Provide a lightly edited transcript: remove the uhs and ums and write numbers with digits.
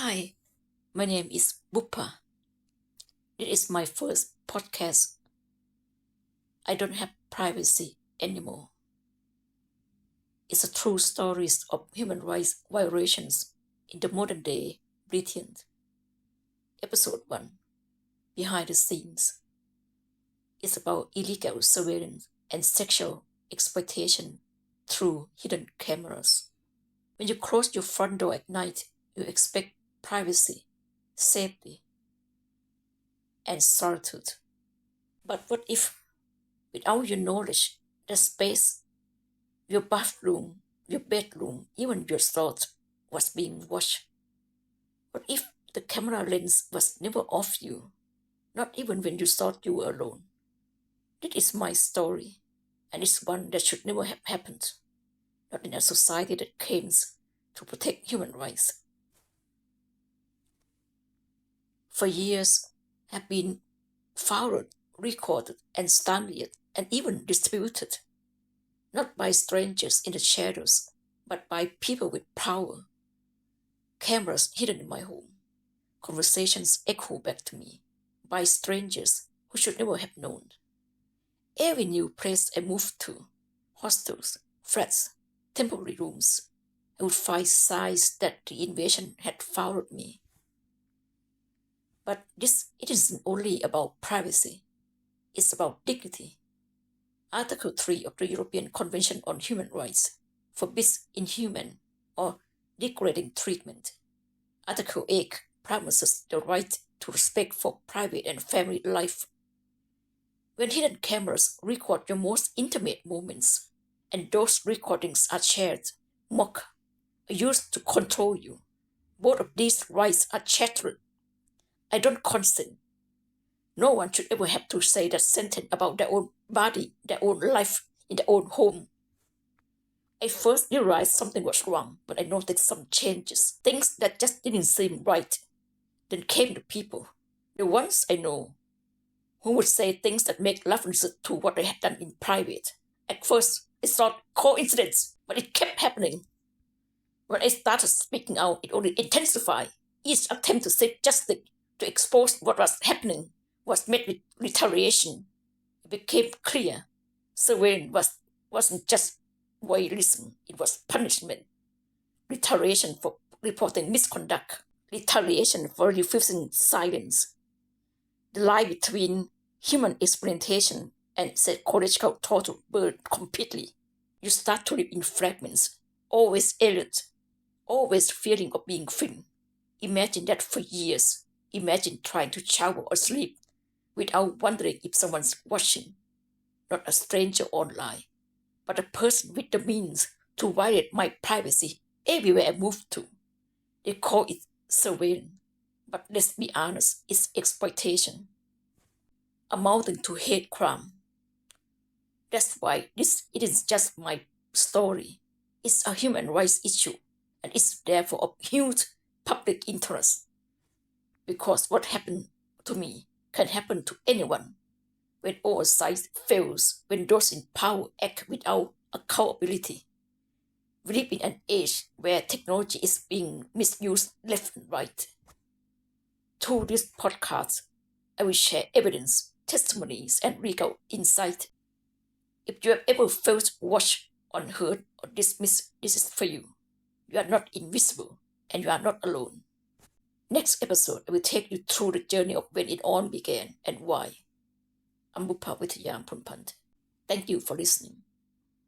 Hi, my name is Bupa. This is my first podcast. I don't have privacy anymore. It's a true stories of human rights violations in the modern day Britain. Episode 1, Behind the Scenes. It's about illegal surveillance and sexual exploitation through hidden cameras. When you close your front door at night, you expect privacy, safety, and solitude. But what if, without your knowledge, the space, your bathroom, your bedroom, even your thoughts was being watched? What if the camera lens was never off you, not even when you thought you were alone? This is my story, and it's one that should never have happened, not in a society that claims to protect human rights. For years, have been followed, recorded, and studied, and even distributed, not by strangers in the shadows, but by people with power. Cameras hidden in my home, conversations echo back to me by strangers who should never have known. Every new place I moved to, hostels, flats, temporary rooms, I would find signs that the invasion had followed me. But it isn't only about privacy, it's about dignity. Article 3 of the European Convention on Human Rights forbids inhuman or degrading treatment. Article 8 promises the right to respect for private and family life. When hidden cameras record your most intimate moments, and those recordings are shared, mocked, or used to control you, both of these rights are shattered. I don't consent. No one should ever have to say that sentence about their own body, their own life, in their own home. I first realized something was wrong, but I noticed some changes, things that just didn't seem right. Then came the people, the ones I know, who would say things that make references to what I had done in private. At first, I thought coincidence, but it kept happening. When I started speaking out, it only intensified. Each attempt to seek justice, to expose what was happening, was met with retaliation. It became clear surveillance wasn't just voyeurism, it was punishment. Retaliation for reporting misconduct, retaliation for refusing silence. The line between human exploitation and psychological torture blurred completely. You start to live in fragments, always alert, always feeling of being free. Imagine that for years. Imagine trying to shower or sleep without wondering if someone's watching. Not a stranger online, but a person with the means to violate my privacy everywhere I move to. They call it surveillance, but let's be honest, it's exploitation, amounting to hate crime. That's why it isn't just my story. It's a human rights issue, and it's therefore of huge public interest. Because what happened to me can happen to anyone. When oversight fails, when those in power act without accountability. We live in an age where technology is being misused left and right. Through this podcast, I will share evidence, testimonies, and legal insight. If you have ever felt watched, unheard, or dismissed, this is for you. You are not invisible, and you are not alone. Next episode, I will take you through the journey of when it all began and why. I'm Bupa with Yam Punpant. Thank you for listening.